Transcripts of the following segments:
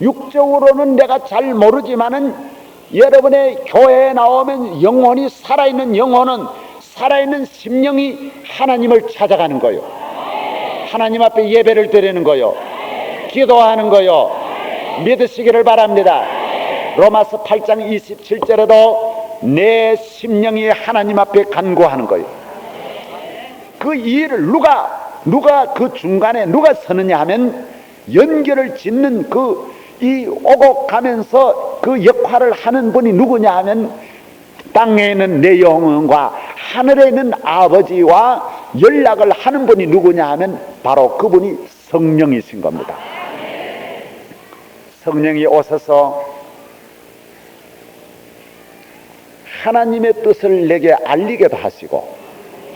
육적으로는 내가 잘 모르지만은 여러분의 교회에 나오면 영혼이 살아있는 영혼은 살아있는 심령이 하나님을 찾아가는 거요. 하나님 앞에 예배를 드리는 거요. 기도하는 거요. 믿으시기를 바랍니다. 로마서 8장 27절에도 내 심령이 하나님 앞에 간구하는 거예요. 그 일을 누가 그 중간에 누가 서느냐 하면 연결을 짓는 이 오고 가면서 그 역할을 하는 분이 누구냐 하면 땅에 있는 내 영혼과 하늘에 있는 아버지와 연락을 하는 분이 누구냐 하면 바로 그분이 성령이신 겁니다. 성령이 오셔서 하나님의 뜻을 내게 알리게도 하시고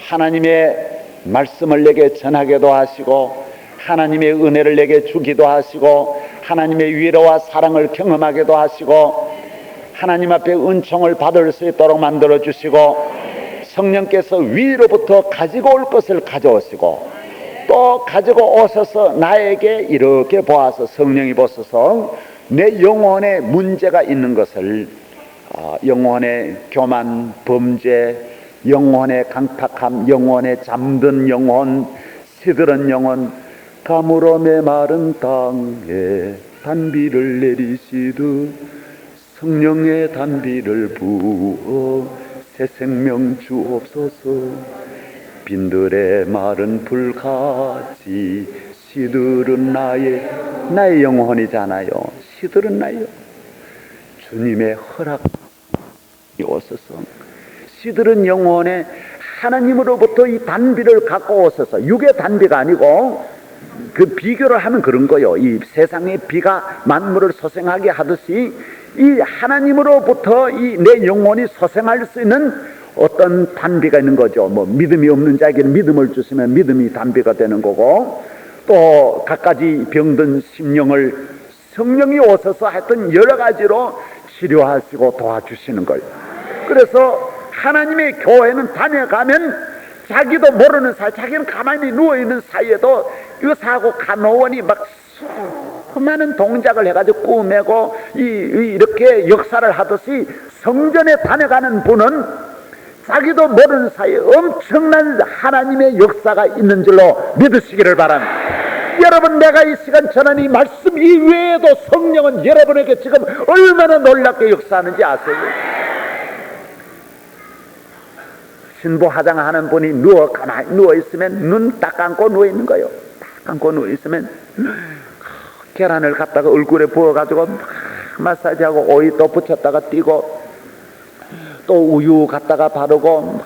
하나님의 말씀을 내게 전하게도 하시고 하나님의 은혜를 내게 주기도 하시고 하나님의 위로와 사랑을 경험하게도 하시고 하나님 앞에 은총을 받을 수 있도록 만들어 주시고 성령께서 위로부터 가지고 올 것을 가져오시고 또 가지고 오셔서 나에게 이렇게 보아서 성령이 보셔서 내 영혼에 문제가 있는 것을 영혼의 교만, 범죄, 영혼의 강팍함, 영혼의 잠든 영혼, 시들은 영혼, 가물어 메마른 땅에 단비를 내리시듯 성령의 단비를 부어 새 생명 주옵소서. 빈들의 마른 불같이 시들은 나의 영혼이잖아요. 시들은 나요. 주님의 허락이 오셔서 시들은 영혼에 하나님으로부터 이 단비를 갖고 오셔서, 육의 단비가 아니고 그 비교를 하면 그런 거요. 이 세상의 비가 만물을 소생하게 하듯이 이 하나님으로부터 이 내 영혼이 소생할 수 있는 어떤 단비가 있는 거죠. 뭐 믿음이 없는 자에게는 믿음을 주시면 믿음이 단비가 되는 거고, 또 갖가지 병든 심령을 성령이 오셔서 하여튼 여러 가지로 치료하시고 도와주시는 거예요. 그래서 하나님의 교회는 다녀가면 자기도 모르는 사이, 자기는 가만히 누워있는 사이에도 의사하고 간호원이 막 수많은 동작을 해가지고 꾸매고 이렇게 역사를 하듯이 성전에 다녀가는 분은 자기도 모르는 사이에 엄청난 하나님의 역사가 있는 줄로 믿으시기를 바랍니다. 여러분, 내가 이 시간 전하는 이 말씀 이외에도 성령은 여러분에게 지금 얼마나 놀랍게 역사하는지 아세요? 신부 화장하는 분이 가만히 누워있으면 눈 딱 감고 누워있는 거예요. 딱 감고 누워있으면 계란을 갖다가 얼굴에 부어가지고 막 마사지하고 오이 또 붙였다가 띄고 또 우유 갖다가 바르고 막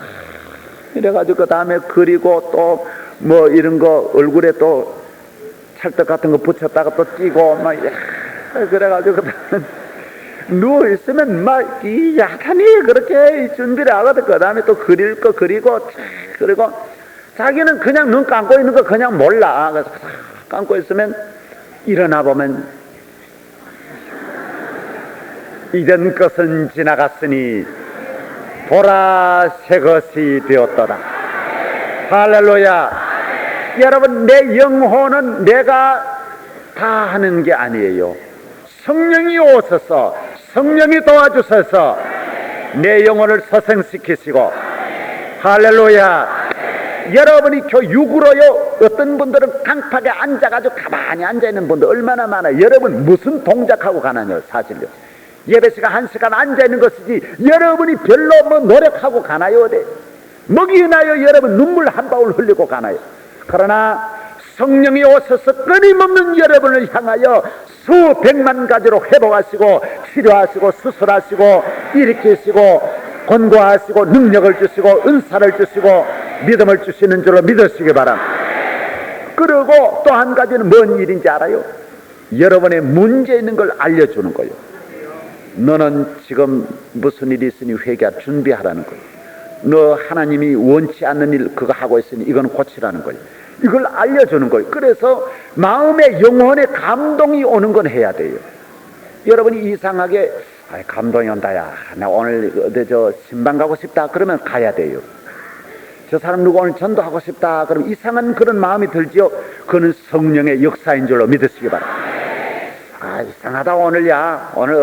이래가지고 그 다음에 그리고 또 뭐 이런 거 얼굴에 또 찰떡 같은 거 붙였다가 또 띄고 막 그래가지고 누워있으면 막 이 야단이 그렇게 준비를 하거든. 그 다음에 또 그릴 거 그리고 그리고 자기는 그냥 눈 감고 있는 거 그냥 몰라. 그래서 감고 있으면 일어나 보면 이전 것은 지나갔으니 보라 새 것이 되었더라. 할렐루야. 여러분, 내 영혼은 내가 다 하는 게 아니에요. 성령이 오셔서 성령이 도와주셔서 내 영혼을 소생시키시고, 할렐루야. 여러분이 육으로요, 어떤 분들은 강팍에 앉아가지고 가만히 앉아있는 분들 얼마나 많아요. 여러분 무슨 동작하고 가나요? 사실요, 예배시간 1시간 앉아있는 것이지 여러분이 별로 뭐 노력하고 가나요? 어디 먹이나요? 여러분 눈물 한 방울 흘리고 가나요? 그러나 성령이 오셔서 끊임없는 여러분을 향하여 수백만 가지로 회복하시고 치료하시고 수술하시고 일으키시고 권고하시고 능력을 주시고 은사를 주시고 믿음을 주시는 줄로 믿으시기 바랍니다. 그리고 또 한 가지는 뭔 일인지 알아요? 여러분의 문제 있는 걸 알려주는 거예요. 너는 지금 무슨 일이 있으니 회개할 준비하라는 거예요. 너 하나님이 원치 않는 일 그거 하고 있으니 이건 고치라는 거예요. 이걸 알려주는 거예요. 그래서 마음에 영혼의 감동이 오는 건 해야 돼요. 여러분이 이상하게 감동이 온다야, 나 오늘 어디 신방 가고 싶다 그러면 가야 돼요. 저 사람 누구 오늘 전도하고 싶다 그러면 이상한 그런 마음이 들지요. 그는 성령의 역사인 줄로 믿으시기 바랍니다. 이상하다. 오늘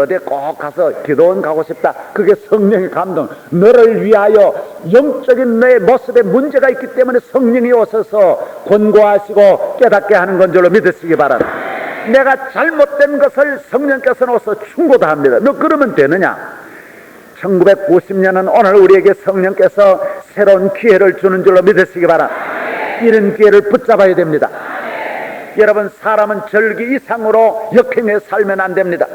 어디 꼭 가서 기도원 가고 싶다. 그게 성령의 감동. 너를 위하여 영적인 내 모습에 문제가 있기 때문에 성령이 오셔서 권고하시고 깨닫게 하는 건 줄로 믿으시기 바랍니다. 내가 잘못된 것을 성령께서는 오셔서 충고도 합니다. 너 그러면 되느냐? 1990년은 오늘 우리에게 성령께서 새로운 기회를 주는 줄로 믿으시기 바랍니다. 이런 기회를 붙잡아야 됩니다. 여러분, 사람은 절기 이상으로 역행해 살면 안 됩니다.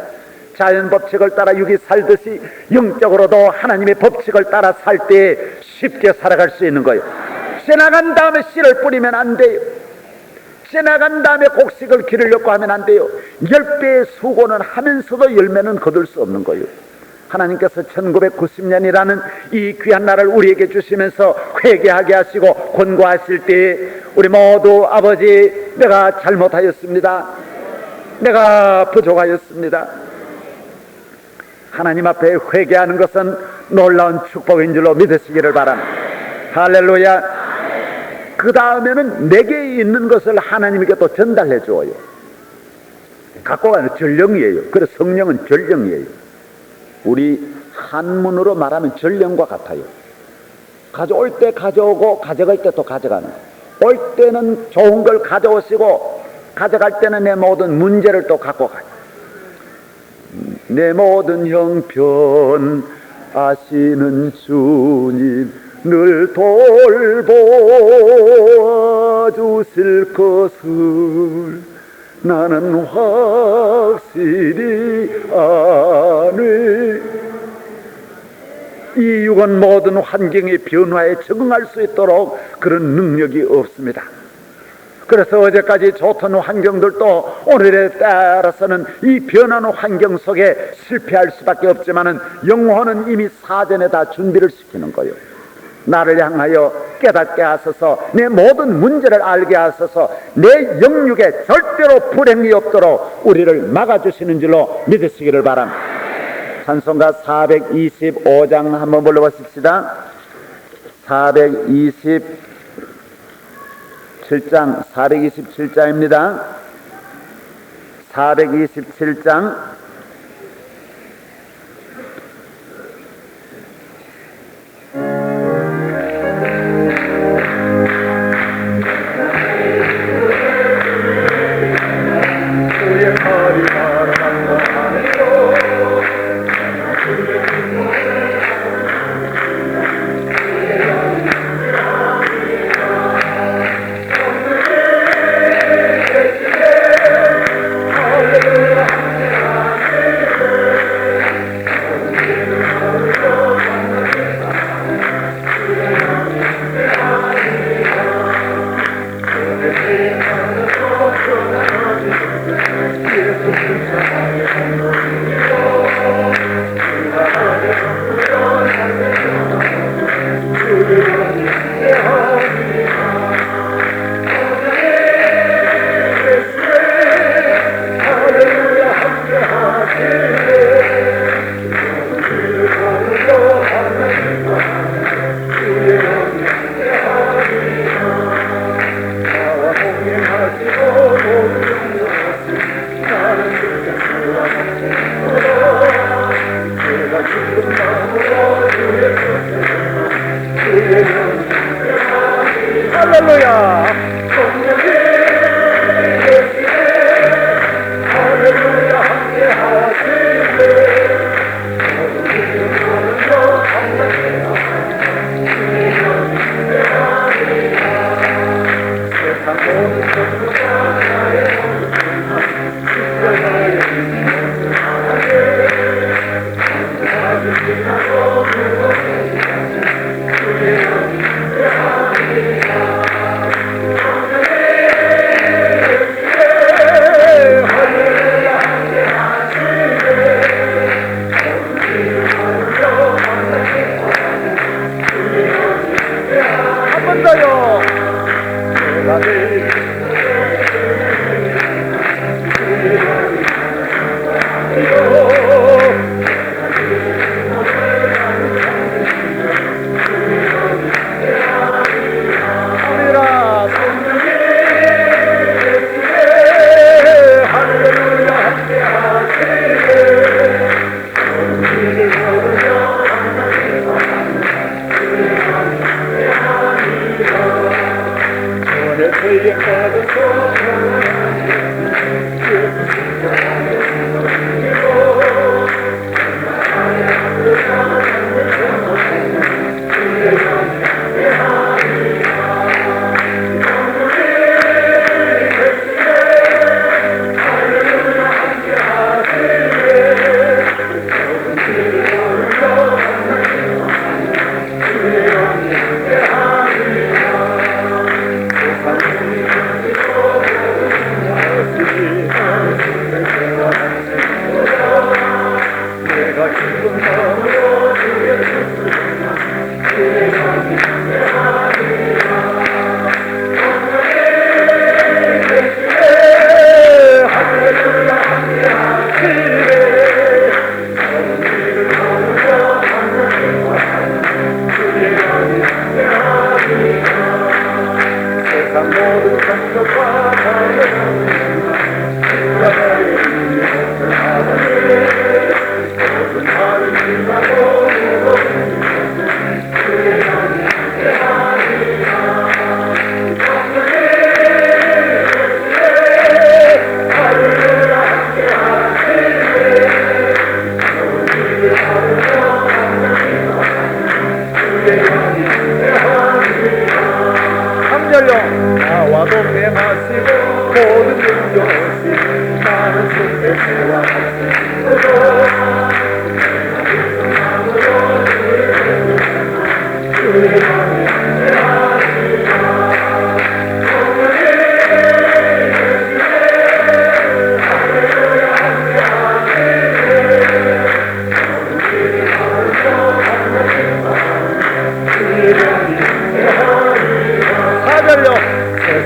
자연 법칙을 따라 육이 살듯이 영적으로도 하나님의 법칙을 따라 살 때 쉽게 살아갈 수 있는 거예요. 지나간 다음에 씨를 뿌리면 안 돼요. 지나간 다음에 곡식을 기르려고 하면 안 돼요. 10배의 수고는 하면서도 열매는 거둘 수 없는 거예요. 하나님께서 1990년이라는 이 귀한 날을 우리에게 주시면서 회개하게 하시고 권고하실 때 우리 모두 아버지, 내가 잘못하였습니다. 내가 부족하였습니다. 하나님 앞에 회개하는 것은 놀라운 축복인 줄로 믿으시기를 바랍니다. 할렐루야. 그 다음에는 내게 있는 것을 하나님에게 또 전달해 주어요. 갖고 가는 전령이에요. 그래서 성령은 전령이에요. 우리 한문으로 말하면 전령과 같아요. 가져올 때 가져오고 가져갈 때 또 가져가는 거예요. 올 때는 좋은 걸 가져오시고 가져갈 때는 내 모든 문제를 또 갖고 가요. 내 모든 형편 아시는 주님 늘 돌보아주실 것을 나는 확실히 아네. 이 육은 모든 환경의 변화에 적응할 수 있도록 그런 능력이 없습니다. 그래서 어제까지 좋던 환경들도 오늘에 따라서는 이 변하는 환경 속에 실패할 수밖에 없지만은 영혼은 이미 사전에 다 준비를 시키는 거예요. 나를 향하여 깨닫게 하소서, 내 모든 문제를 알게 하소서, 내 영육에 절대로 불행이 없도록 우리를 막아주시는 줄로 믿으시기를 바랍니다. 찬송가 425장 한번 불러보십시다. 427장입니다. 427장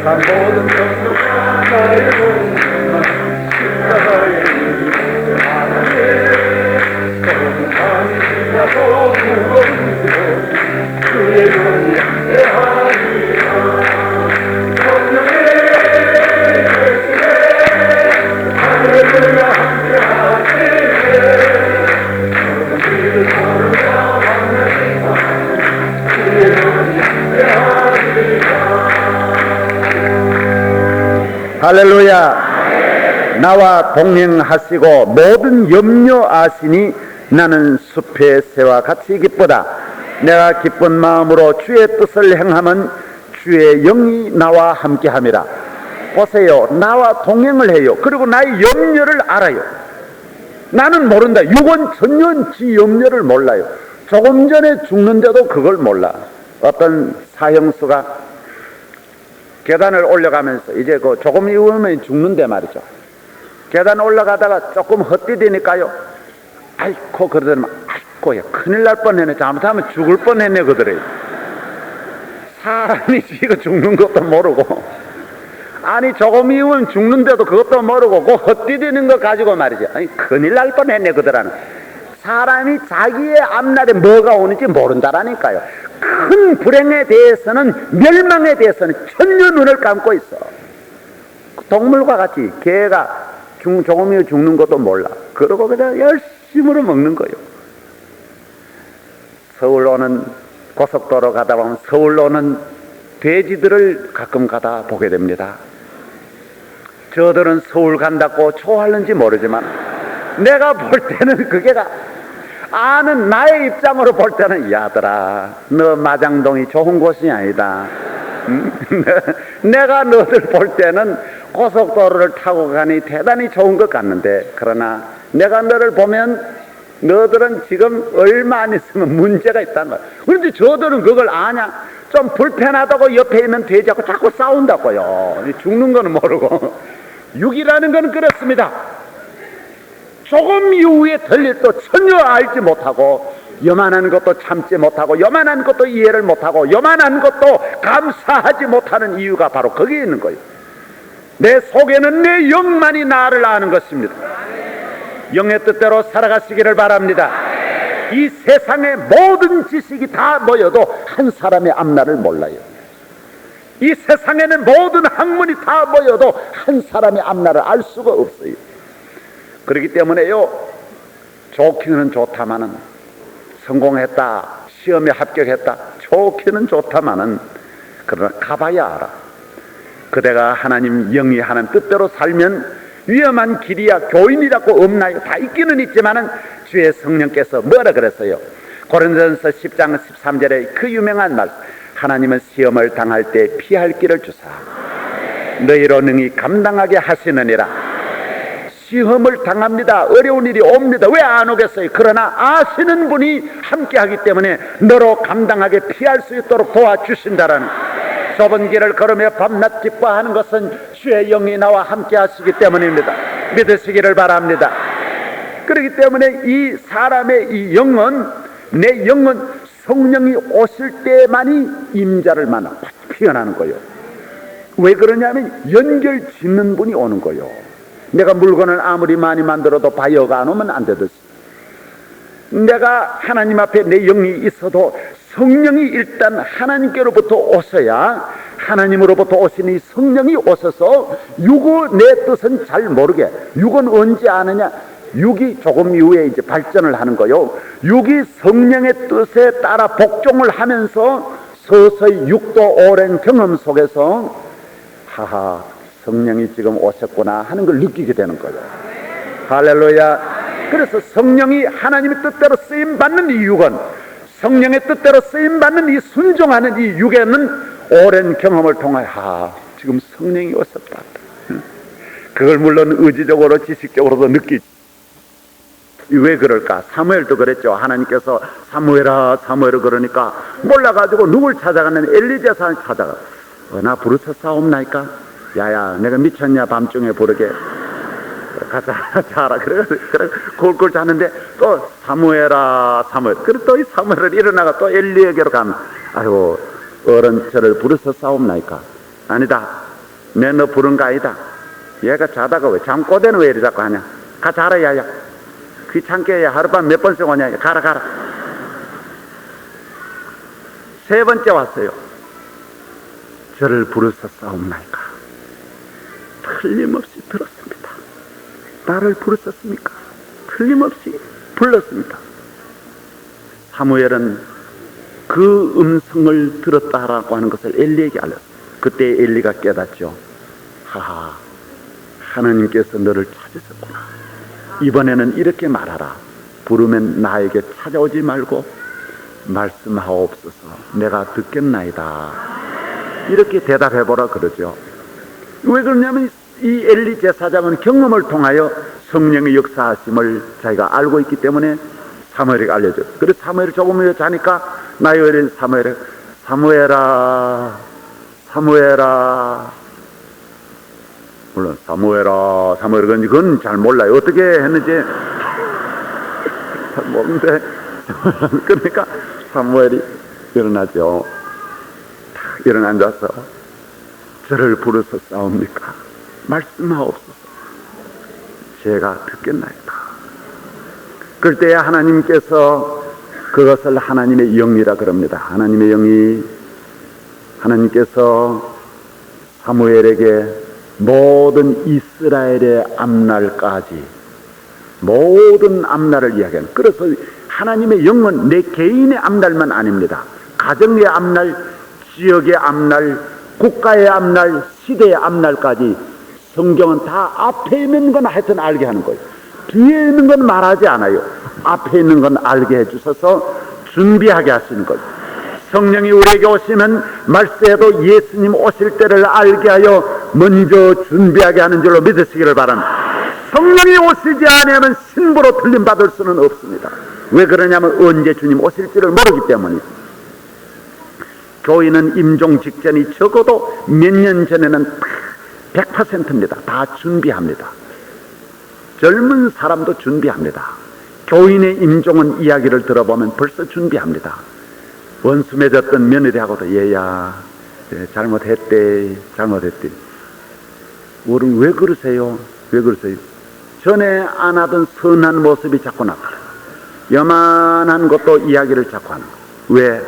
세상 모든 정욕과 나의 몸만 십자가의 이름으로 하나님 거룩함이 지나고 무거운 그의 영이 함께하리라. 성령의 예수의 할렐루야 함께하시네. 너희를 거룩하 만나시다. 그의 영이 함께하리라. 할렐루야. 나와 동행하시고 모든 염려 아시니 나는 숲의 새와 같이 기쁘다. 내가 기쁜 마음으로 주의 뜻을 행하면 주의 영이 나와 함께함이라. 보세요, 나와 동행을 해요. 그리고 나의 염려를 알아요. 나는 모른다. 육은 전혀 지 염려를 몰라요. 조금 전에 죽는데도 그걸 몰라. 어떤 사형수가 계단을 올라가면서 이제 그 조금 이후면 죽는데 말이죠. 계단 올라가다가 조금 헛디디니까요. 아이고 그러더니 아이고야 큰일 날 뻔했네. 잘못하면 죽을 뻔했네 그러더래요. 사람이 지가 죽는 것도 모르고 아니 조금 이후면 죽는데도 그것도 모르고 그 헛디디는 거 가지고 말이죠. 아니 큰일 날 뻔했네 그러더라는. 사람이 자기의 앞날에 뭐가 오는지 모른다라니까요. 큰 불행에 대해서는, 멸망에 대해서는 전혀 눈을 감고 있어. 동물과 같이 개가 조금 이후 죽는 것도 몰라. 그러고 그냥 열심으로 먹는 거예요. 서울 오는 고속도로 가다 보면 서울 오는 돼지들을 가끔 가다 보게 됩니다. 저들은 서울 간다고 좋아하는지 모르지만 내가 볼 때는 그게가 아는 나의 입장으로 볼 때는 야들아 너 마장동이 좋은 곳이 아니다. 내가 너들 볼 때는 고속도로를 타고 가니 대단히 좋은 것 같는데 그러나 내가 너를 보면 너들은 지금 얼마 안 있으면 문제가 있단 말이야. 그런데 저들은 그걸 아냐? 좀 불편하다고 옆에 있는 돼지하고 자꾸 싸운다고요. 죽는 거는 모르고. 육이라는 건 그렇습니다. 조금 이후에 될 일도 전혀 알지 못하고 요만한 것도 참지 못하고 요만한 것도 이해를 못하고 요만한 것도 감사하지 못하는 이유가 바로 거기에 있는 거예요. 내 속에는 내 영만이 나를 아는 것입니다. 영의 뜻대로 살아가시기를 바랍니다. 이 세상의 모든 지식이 다 모여도 한 사람의 앞날을 몰라요. 이 세상에는 모든 학문이 다 모여도 한 사람의 앞날을 알 수가 없어요. 그렇기 때문에요, 좋기는 좋다마는 성공했다, 시험에 합격했다, 좋기는 좋다마는 그러나 가봐야 알아. 그대가 하나님 영이 하는 뜻대로 살면 위험한 길이야 교인이라고 없나요? 다 있기는 있지만은 주의 성령께서 뭐라 그랬어요? 고린도전서 10장 13절에 그 유명한 말, 하나님은 시험을 당할 때 피할 길을 주사 너희로 능히 감당하게 하시느니라. 시험을 당합니다. 어려운 일이 옵니다. 왜 안 오겠어요? 그러나 아시는 분이 함께하기 때문에 너로 감당하게 피할 수 있도록 도와주신다라는, 좁은 길을 걸으며 밤낮 기뻐하는 것은 주의 영이 나와 함께 하시기 때문입니다. 믿으시기를 바랍니다. 그렇기 때문에 이 사람의 이 영은, 내 영은 성령이 오실 때만이 임자를 만나 피어나는 거예요. 왜 그러냐면 연결 짓는 분이 오는 거예요. 내가 물건을 아무리 많이 만들어도 바이어가 안 오면 안 되듯이, 내가 하나님 앞에 내 영이 있어도 성령이 일단 하나님께로부터 오셔야, 하나님으로부터 오신 이 성령이 오셔서 육의 내 뜻은 잘 모르게, 육은 언제 아느냐? 육이 조금 이후에 이제 발전을 하는 거요. 육이 성령의 뜻에 따라 복종을 하면서 서서히 육도 오랜 경험 속에서 하하, 성령이 지금 오셨구나 하는 걸 느끼게 되는 거예요. 할렐루야. 그래서 성령이 하나님의 뜻대로 쓰임받는 이 육은, 성령의 뜻대로 쓰임받는 이 순종하는 이 육에는 오랜 경험을 통하여 지금 성령이 오셨다. 그걸 물론 의지적으로 지식적으로도 느끼지. 왜 그럴까? 사무엘도 그랬죠. 하나님께서 사무엘아 사무엘아 그러니까 몰라가지고 누굴 찾아갔는데 엘리 제사장을 찾아가. 나 부르짖사옵나이까? 야야 내가 미쳤냐 밤중에 부르게. 가자 자라. 그래 골골 자는데 또 사무엘아 사무엘. 그래 또 이 사무엘을 일어나가 또 엘리에게로 가면 아이고 어른 저를 부르짖사옵나이까? 아니다. 내 너 부른 거 아니다. 얘가 자다가 왜 잠꼬대는 왜 이리 자꾸 하냐? 가 자라 야야. 귀찮게 하룻밤 몇 번씩 오냐? 가라. 세 번째 왔어요. 저를 부르짖사옵나이까? 틀림없이 들었습니다. 나를 부르셨습니까? 틀림없이 불렀습니다. 사무엘은 그 음성을 들었다라고 하는 것을 엘리에게 알렸어요. 그때 엘리가 깨닫죠. 하하, 하나님께서 너를 찾으셨구나. 이번에는 이렇게 말하라. 부르면 나에게 찾아오지 말고 말씀하옵소서. 내가 듣겠나이다. 이렇게 대답해보라 그러죠. 왜 그러냐면 이 엘리 제사장은 경험을 통하여 성령의 역사하심을 자기가 알고 있기 때문에 사무엘에게 알려줘. 그래서 사무엘이 조금 자니까 나의 어린 사무엘에 사무엘아 물론 사무엘아 그런지 그건 잘 몰라요. 어떻게 했는지 잘 모르는데 그러니까 사무엘이 일어나죠. 딱 일어나서 저를 부르짖사옵니까? 말씀하옵소서. 제가 듣겠나이다. 그럴 때 하나님께서 그것을 하나님의 영이라 그럽니다. 하나님의 영이 하나님께서 사무엘에게 모든 이스라엘의 앞날까지 모든 앞날을 이야기하는. 그래서 하나님의 영은 내 개인의 앞날만 아닙니다. 가정의 앞날, 지역의 앞날, 국가의 앞날, 시대의 앞날까지 성경은 다 앞에 있는 건 하여튼 알게 하는 거예요. 뒤에 있는 건 말하지 않아요. 앞에 있는 건 알게 해주셔서 준비하게 하시는 거예요. 성령이 우리에게 오시면 말세에도 예수님 오실 때를 알게 하여 먼저 준비하게 하는 줄로 믿으시기를 바랍니다. 성령이 오시지 않으면 신부로 들림받을 수는 없습니다. 왜 그러냐면 언제 주님 오실지를 모르기 때문이죠. 교인은 임종 직전이 적어도 몇 년 전에는 100%입니다. 다 준비합니다. 젊은 사람도 준비합니다. 교인의 임종은 이야기를 들어보면 벌써 준비합니다. 원수 맺었던 며느리하고도 얘야 잘못했대. 우리 왜 그러세요? 전에 안 하던 선한 모습이 자꾸 나타나요. 요만한 것도 이야기를 자꾸 하는 거예요. 왜?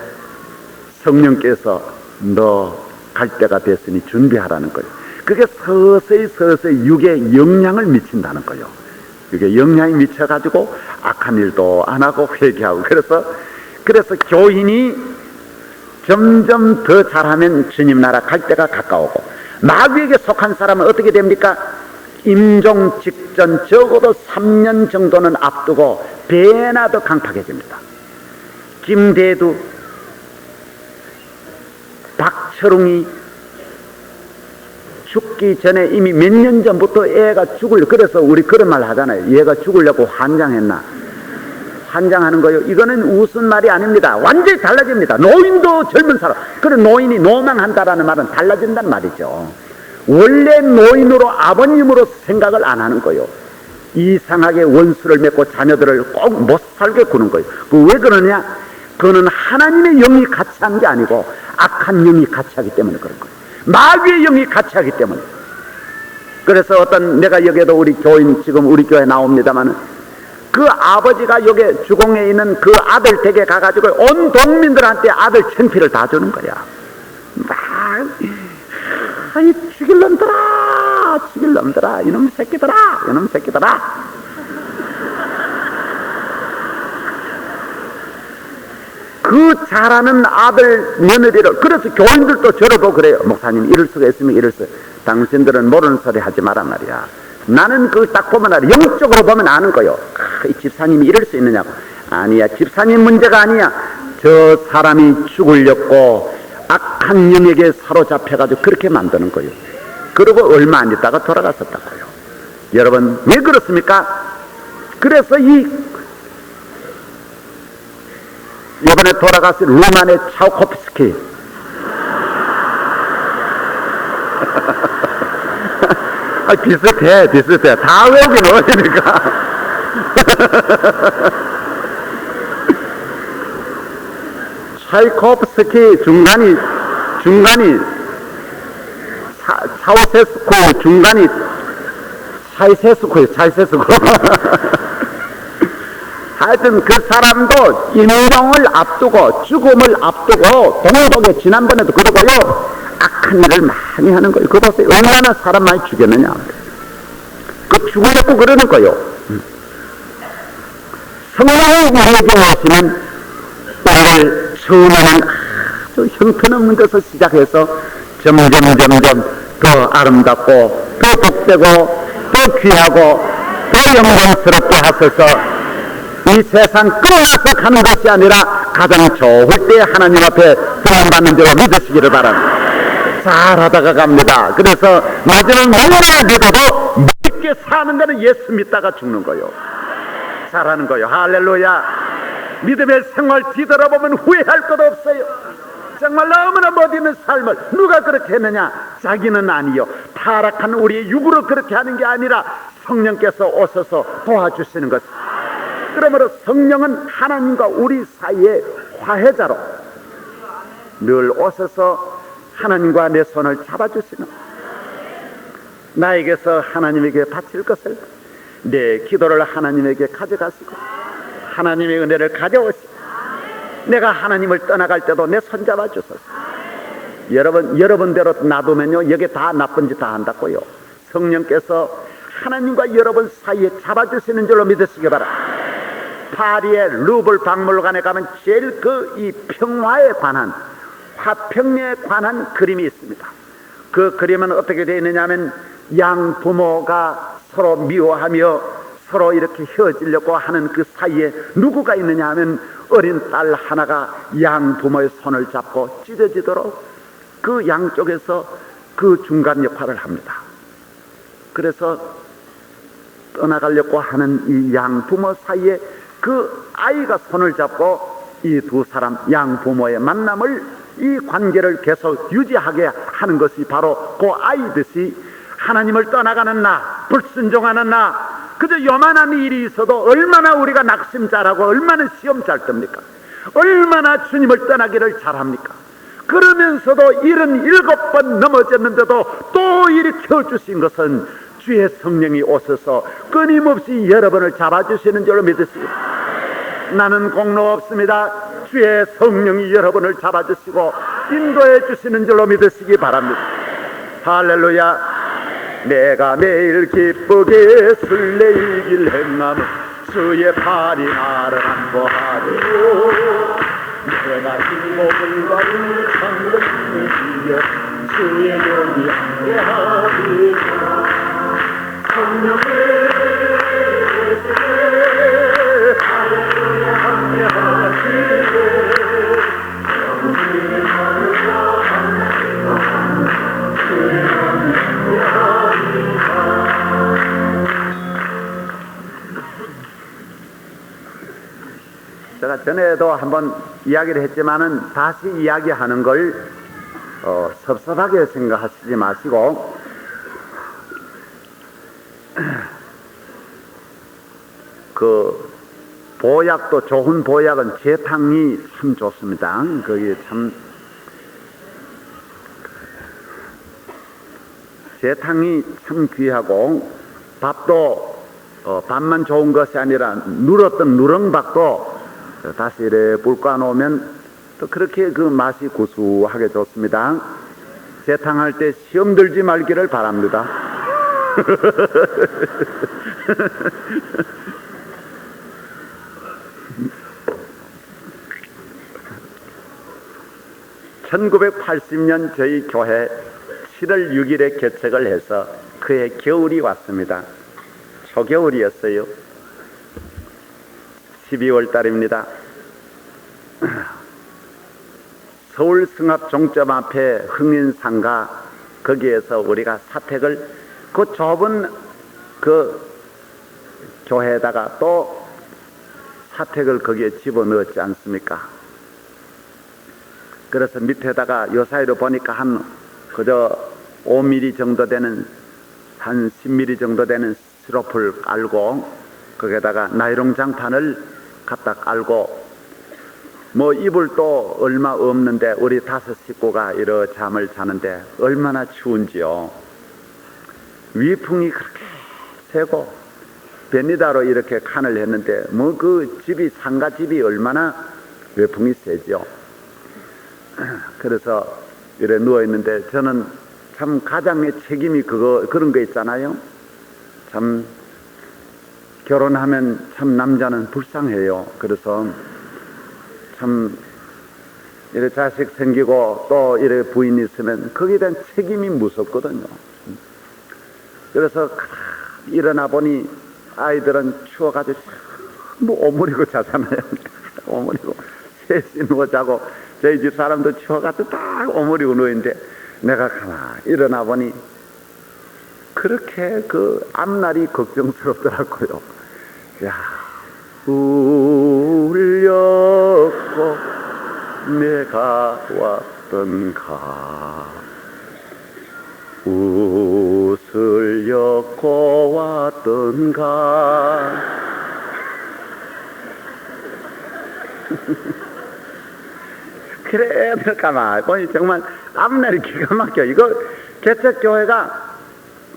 성령께서 너 갈 때가 됐으니 준비하라는 거예요. 그게 서서히 육에 영향을 미친다는 거예요. 육에 영향이 미쳐가지고 악한 일도 안 하고 회개하고. 그래서 교인이 점점 더 잘하면 주님 나라 갈 때가 가까우고, 마귀에게 속한 사람은 어떻게 됩니까? 임종 직전 적어도 3년 정도는 앞두고 배나 더 강팍해집니다. 김대두, 박철웅이 죽기 전에 이미 몇 년 전부터 애가 죽으려고, 그래서 우리 그런 말 하잖아요. 얘가 죽으려고 환장했나? 환장하는 거요. 이거는 웃은 말이 아닙니다. 완전히 달라집니다. 노인도 젊은 사람. 그래 노인이 노망한다라는 말은 달라진다는 말이죠. 원래 노인으로 아버님으로 생각을 안 하는 거예요. 이상하게 원수를 맺고 자녀들을 꼭 못 살게 구는 거예요. 왜 그러냐? 그거는 하나님의 영이 같이 한 게 아니고 악한 영이 같이 하기 때문에 그런 거예요. 마귀의 영이 같이 하기 때문에. 그래서 내가 여기에도 우리 교인 지금 우리 교회 나옵니다만, 그 아버지가 여기 주공에 있는 그 아들 댁에 가가지고 온 동민들한테 아들 천피를 다 주는 거야. 아이 죽일 놈들아 이놈 새끼들아. 그 잘하는 아들 며느리를, 그래서 교인들도 저러고 그래요. 목사님 이럴 수가 있으면 이럴 수. 당신들은 모르는 소리 하지 마란 말이야. 나는 그걸 딱 보면 알아. 영적으로 보면 아는 거요. 이 집사님이 이럴 수 있느냐고. 아니야, 집사님 문제가 아니야. 저 사람이 죽으려고 악한 영에게 사로잡혀가지고 그렇게 만드는 거예요. 그리고 얼마 안 있다가 돌아갔었다고요. 여러분, 왜 그렇습니까? 그래서 이번에 돌아가신 루마니아 차우코프스키 비슷해. 다 외우긴 어려니까. 차이코프스키 중간이 차우세스코 중간이 차이세스코 하여튼 그 사람도 인명을 앞두고 죽음을 앞두고 동독에 지난번에도 그러고요, 악한 일을 많이 하는 거예요. 그거 보세요. 얼마나 사람 많이 죽였느냐. 그 죽으려고 그러는 거예요. 성령이 우리에게 오시면 우리를 처음에는 아주 형편없는 것을 시작해서 점점 더 아름답고 더 복되고 더 귀하고 더 영광스럽게 하셔서 이 세상 끌어와서 가는 것이 아니라 가장 좋을 때 하나님 앞에 부름받는 줄로 믿으시기를 바랍니다. 잘하다가 갑니다. 그래서 마지막 moral을 믿어도 믿게 사는 거는 예수 믿다가 죽는 거요. 잘하는 거요. 할렐루야. 믿음의 생활 뒤돌아보면 후회할 것 없어요. 정말 너무나 멋있는 삶을 누가 그렇게 했느냐? 자기는 아니요, 타락한 우리의 육으로 그렇게 하는 게 아니라 성령께서 오셔서 도와주시는 것. 그러므로 성령은 하나님과 우리 사이의 화해자로 늘 오셔서 하나님과 내 손을 잡아주시는, 나에게서 하나님에게 바칠 것을 내 기도를 하나님에게 가져가시고 하나님의 은혜를 가져오시고 내가 하나님을 떠나갈 때도 내 손 잡아주소서. 여러분대로 놔두면요, 여기 다 나쁜 짓 다 한다고요. 성령께서 하나님과 여러분 사이에 잡아주시는 줄로 믿으시기 바랍니다. 파리의 루블 박물관에 가면 제일 이 평화에 관한, 화평에 관한 그림이 있습니다. 그 그림은 어떻게 되어 있느냐 하면 양 부모가 서로 미워하며 서로 이렇게 헤어지려고 하는 그 사이에 누구가 있느냐 하면 어린 딸 하나가 양 부모의 손을 잡고 찢어지도록 그 양쪽에서 그 중간 역할을 합니다. 그래서 떠나가려고 하는 이 양 부모 사이에 그 아이가 손을 잡고 이 두 사람 양 부모의 만남을, 이 관계를 계속 유지하게 하는 것이 바로 그 아이듯이 하나님을 떠나가는 나, 불순종하는 나, 그저 요만한 일이 있어도 얼마나 우리가 낙심 잘하고 얼마나 시험 잘 뜹니까? 얼마나 주님을 떠나기를 잘합니까? 그러면서도 77번 넘어졌는데도 또 일으켜 주신 것은 주의 성령이 오셔서 끊임없이 여러분을 잡아주시는 줄로 믿으시고, 나는 공로 없습니다. 주의 성령이 여러분을 잡아주시고 인도해 주시는 줄로 믿으시기 바랍니다. 할렐루야. 내가 매일 기쁘게 술래이길 행하며 주의 팔이 나를 안보하리요. 내가 행복을 가진 상을 이겨 주의 명이 함께하리요. 성령의 할렐루야 함께하시고 제가 전에도 한번 이야기를 했지만은 다시 이야기하는 걸 섭섭하게 생각하시지 마시고, 그 보약도, 좋은 보약은 재탕이 참 좋습니다. 그게 참 재탕이 참 귀하고, 밥도 밥만 좋은 것이 아니라 누렀던 누렁밥도 다시 이렇게 불 꺼놓으면 또 그렇게 그 맛이 구수하게 좋습니다. 재탕할 때 시험 들지 말기를 바랍니다. (1980년) 저희 교회 7월 6일에 개척을 해서 그해 겨울이 왔습니다. 초겨울이었어요. 12월 달입니다. 서울 승합 종점 앞에 흥인상가, 거기에서 우리가 사택을, 그 좁은 그 교회에다가 또 사택을 거기에 집어넣었지 않습니까? 그래서 밑에다가 요 사이로 보니까 한 그저 5mm 정도 되는, 한 10mm 정도 되는 스티로폴 깔고 거기에다가 나이롱 장판을 갖다 깔고, 뭐 이불도 얼마 없는데 우리 5 식구가 이러 잠을 자는데 얼마나 추운지요. 위풍이 그렇게 세고 베니다로 이렇게 칸을 했는데 뭐 그 집이, 상가 집이 얼마나 외풍이 세죠. 그래서 이래 누워있는데 저는 참 가장의 책임이 그런 거 있잖아요. 참 결혼하면 참 남자는 불쌍해요. 그래서 참 이래 자식 생기고 또 이래 부인 있으면 거기에 대한 책임이 무섭거든요. 그래서 일어나 보니 아이들은 추워가지고 뭐 오므리고 자잖아요. 오므리고 셋이 누워 자고 저희 집 사람도 추워가지고 딱 오므리고 누워있는데 내가 가만 일어나 보니 그렇게 그 앞날이 걱정스럽더라고요. 야, 울렸고 내가 왔던가, 웃을 엮고 왔던가. 그래, 가만 보니 정말 앞날이 기가 막혀. 이거 개척교회가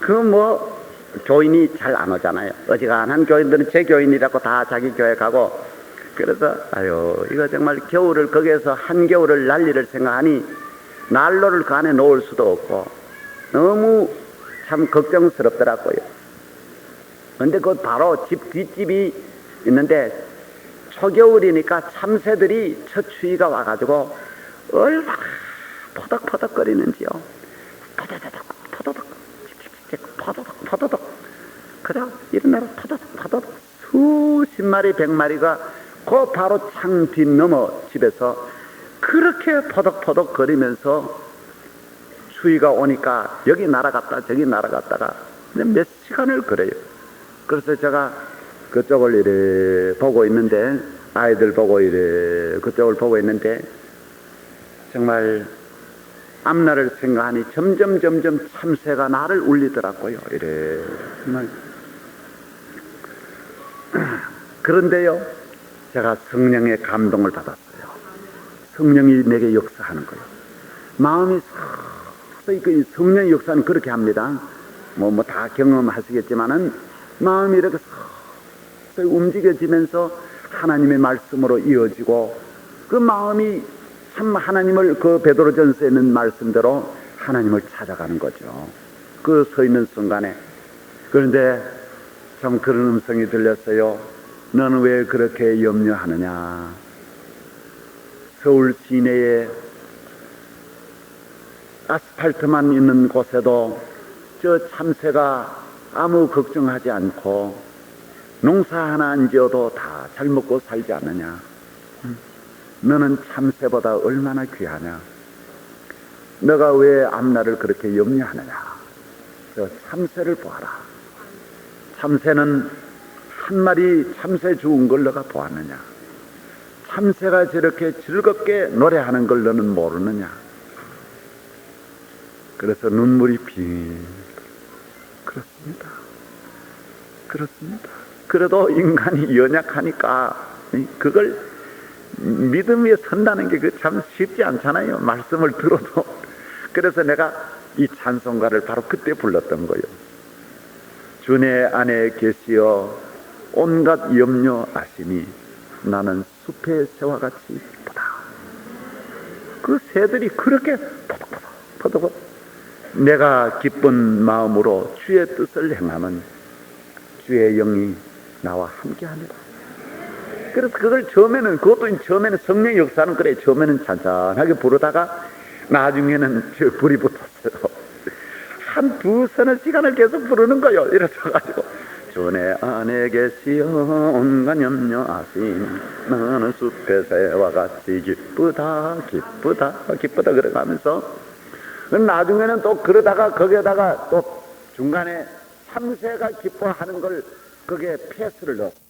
그 뭐 교인이 잘 안 오잖아요. 어지간한 교인들은 제 교인이라고 다 자기 교회 가고, 그래서 아유 이거 정말 겨울을 거기에서 한겨울을 난리를 생각하니 난로를 그 안에 놓을 수도 없고 너무 참 걱정스럽더라고요. 근데 그 바로 집 뒷집이 있는데 초겨울이니까 참새들이 첫 추위가 와가지고 얼마나 포덕포덕거리는지요. 포덕포덕 포덕포덕 포덕포덕 포덕포덕 그냥 일어나라 포덕포덕 수십 마리 100마리가 그 바로 창 뒷 너머 집에서 그렇게 포덕포덕 거리면서 추위가 오니까 여기 날아갔다 저기 날아갔다가 몇 시간을 그래요. 그래서 제가 그쪽을 이래 보고 있는데, 아이들 보고 이래 그쪽을 보고 있는데 정말 앞날을 생각하니 점점 참새가 나를 울리더라고요. 이래 정말. 그런데요, 제가 성령의 감동을 받았어요. 성령이 내게 역사하는 거예요. 마음이 서서히, 성령의 역사는 그렇게 합니다. 뭐 다 경험하시겠지만은 마음이 이렇게 서서히 움직여지면서 하나님의 말씀으로 이어지고, 그 마음이 참 하나님을, 그 베드로전서에 있는 말씀대로 하나님을 찾아가는 거죠. 그 서 있는 순간에. 그런데 참 그런 음성이 들렸어요. 너는 왜 그렇게 염려하느냐. 서울 시내에 아스팔트만 있는 곳에도 저 참새가 아무 걱정하지 않고 농사 하나 안 지어도 다 잘 먹고 살지 않느냐. 너는 참새보다 얼마나 귀하냐. 너가 왜 앞날을 그렇게 염려하느냐. 저 참새를 보아라. 참새는 한 마리 참새 죽은 걸 너가 보았느냐. 참새가 저렇게 즐겁게 노래하는 걸 너는 모르느냐. 그래서 눈물이 빙. 그렇습니다. 그래도 인간이 연약하니까 그걸 믿음에 선다는 게 참 쉽지 않잖아요. 말씀을 들어도. 그래서 내가 이 찬송가를 바로 그때 불렀던 거예요. 주 내 안에 계시어 온갖 염려 아시니 나는 숲의 새와 같이 기쁘다. 그 새들이 그렇게 포덕포덕 내가 기쁜 마음으로 주의 뜻을 행하면 주의 영이 나와 함께하니라. 그래서 그걸 처음에는, 그것도 처음에는 성령 역사는 그래. 처음에는 찬찬하게 부르다가 나중에는 저 불이 붙었어요. 한 두서너 시간을 계속 부르는 거예요. 이래서가지고 주 내 안에 계시어 온갖 염려 아심 나는 숲의 새와 같이 기쁘다 그래가면서 나중에는 또 그러다가 거기에다가 또 중간에 참새가 기뻐하는 걸 거기에 패스를 넣었어요.